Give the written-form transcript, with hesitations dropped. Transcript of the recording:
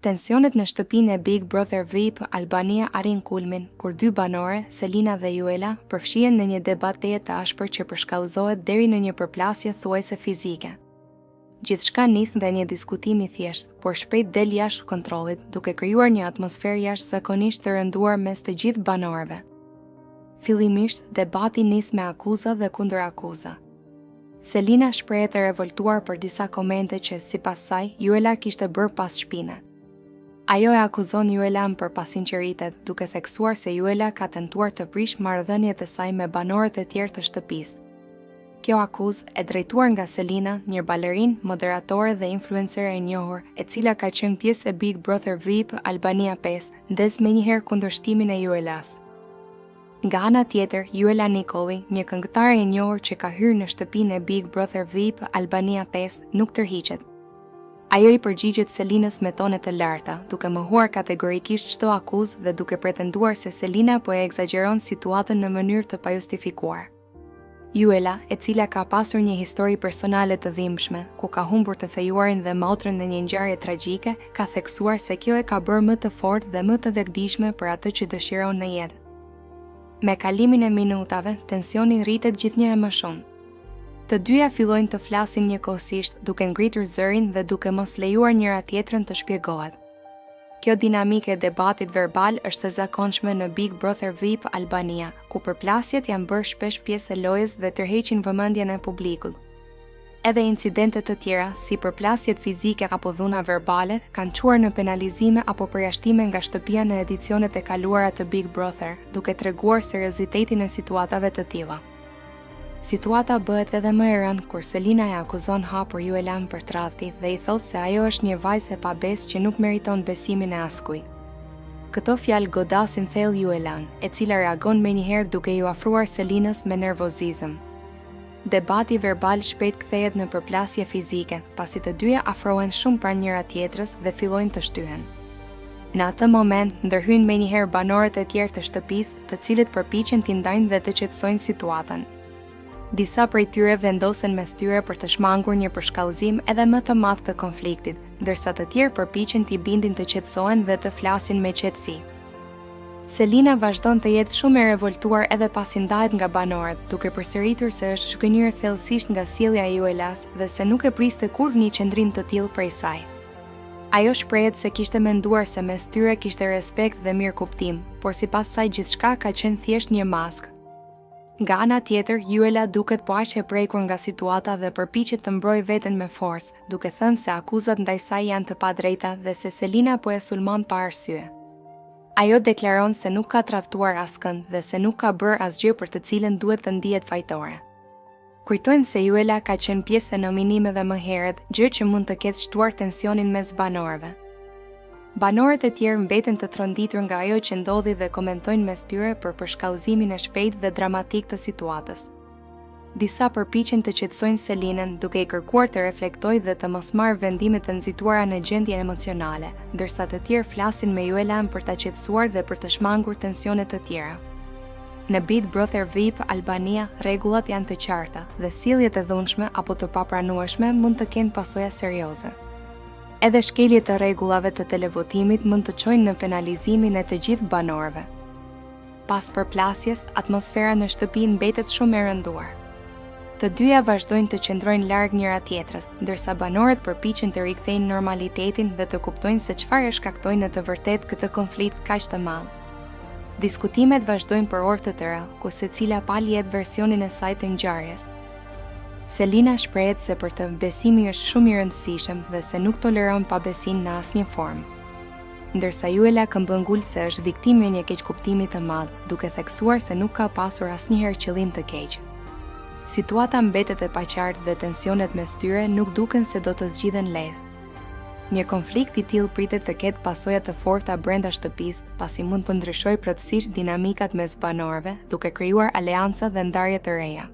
Tensionet në shtëpinë e Big Brother VIP Albania arrin kulmin kur dy banore, Selina dhe Juela, përfshihen në një debat të ashpër që përshkallëzohet deri në një përplasje thuajse fizike. Gjithçka nis nga një diskutim i thjeshtë, por shpejt del jashtë kontrollit, duke krijuar një atmosferë jashtëzakonisht të rënduar mes të gjithë banorëve. Fillimisht, debati nis me akuza dhe kundërakuza. Selina shprehet e revoltuar për disa komente që, sipas saj, Juela kishte bërë pas shpine. Ajo e akuzon Juelan për pasinqeritet, duke theksuar se Juela ka tentuar të prish marrëdhëniet e saj me banorët e tjerë të shtëpisë. Kjo akuzë e drejtuar nga Selina, një balerin, moderatore dhe influencer e njohur, e cila ka qenë pjesë e Big Brother VIP Albania 5, ndes menjëherë kundërshtimin e Juelas. Nga ana tjetër, Juela Nikoli, një këngëtare e njohur që ka hyrë në shtëpinë e Big Brother VIP Albania 5, nuk tërhiqet. Ajo i përgjigjet Selinës me tone të larta, duke mohuar kategorikisht çdo akuzë dhe duke pretenduar se Selina po e egzageron situatën në mënyrë të pajustifikuar. Juela, e cila ka pasur një histori personale të dhimbshme, ku ka humbur të fejuarin dhe motrën në një ngjarje tragjike, ka theksuar se kjo e ka bërë më të fortë dhe më të vekdishme për atë që dëshiron në jetë. Me kalimin e minutave, tensioni rritet gjithnjë e më shumë. Të dyja fillojnë të flasin njëkohësisht, duke ngritur zërin dhe duke mos lejuar njëra tjetrën të shpjegohet. Kjo dinamike e debatit verbal është e zakonshme në Big Brother VIP Albania, ku përplasjet janë bërë shpesh pjesë e lojës dhe tërheqin vëmendjen e publikut. Edhe incidentet të tjera, si përplasjet fizike apo dhuna verbale, kanë çuar në penalizime apo përjashtime nga shtëpia në edicionet e kaluara të Big Brother, duke treguar seriozitetin e situatave të tilla. Situata bëhet edhe më e rënë kur Selina e akuzon hapur Juelan për tradhti dhe i thotë se ajo është një vajzë e pabesë që nuk meriton besimin e askujt. Këto fjalë godasin thellë Juelan, e cila reagon menjëherë duke ju afruar Selinës me nervozizëm. Debati verbal shpejt kthehet në përplasje fizike, pasi të dyja afrohen shumë pranë njëra tjetrës dhe fillojnë të shtyhen. Në atë moment, ndërhyjnë menjëherë banorët e tjerë të shtëpisë, të cilët përpiqen t'i ndajnë dhe të qetësojnë situatën. Disa prej tyre vendosen mes tyre për të shmangur një përshkallëzim edhe më të madh të konfliktit, ndërsa të tjerë përpiqen t'i bindin të qetësohen dhe të flasin me qetësi. Selina vazhdon të jetë shumë e revoltuar edhe pasi ndahet nga banorët, duke përsëritur se është zhgënjur thellësisht nga sjellja e Juelas dhe se nuk e priste kurrë një qendrim të tillë prej saj. Ajo shprehet se kishte menduar se mes tyre kishte respekt dhe mirëkuptim, por sipas saj gjithçka ka qenë thjesht një maskë. Nga ana tjetër, Juela duket po aq e prekur nga situata dhe përpiqet të mbrojë veten me forcë, duke thënë se akuzat ndaj saj janë të padrejta dhe se Selina po e sulmon pa arsye. Ajo deklaron se nuk ka tradhtuar askënd dhe se nuk ka bërë asgjë për të cilën duhet të ndihet fajtore. Kujtojnë se Juela ka qenë pjesë e nominimeve më herët, gjë që mund të ketë shtuar tensionin mes banorëve. Banorët e tjerë mbeten të tronditur nga ajo që ndodhi dhe komentojnë mes tyre për përshkallëzimin e shpejtë dhe dramatik të situatës. Disa përpiqen të qetësojnë Selinën, duke i kërkuar të reflektojë dhe të mos marrë vendime të nxituara në gjendjen emocionale, ndërsa të tjerë flasin me Juelan për ta qetësuar dhe për të shmangur tensione të tjera. Në Big Brother VIP Albania, rregullat janë të qarta dhe sjelljet e dhunshme apo të papranueshme mund të kenë pasoja serioze. Edhe shkeljet e rregullave të televotimit mund të çojnë në penalizimin e të gjithë banorëve. Pas përplasjes, atmosfera në shtëpi mbetet shumë e rënduar. Të dyja vazhdojnë të qëndrojnë larg njëra tjetrës, ndërsa banorët përpiqen të rikthejnë normalitetin dhe të kuptojnë se çfarë e shkaktoi në të vërtetë këtë konflikt kaq të madh. Diskutimet vazhdojnë për orë të tëra, ku secila palë jetë versionin e saj të ngjarjes. Selina shprehet se për të besimi është shumë i rëndësishëm dhe se nuk toleron pabesin në asnjë formë. Ndërsa Juela këmbëngul se është viktimë e një keqkuptimi të madh, duke theksuar se nuk ka pasur asnjëherë qëllim të keq. Situata mbetet e paqartë dhe tensionet mes tyre nuk duken se do të zgjidhen lehtë. Një konflikt i tillë pritet të ketë pasoja të forta brenda shtëpisë, pasi mund të ndryshojë plotësisht dinamikat mes banorëve, duke krijuar aleanca dhe ndarje të reja.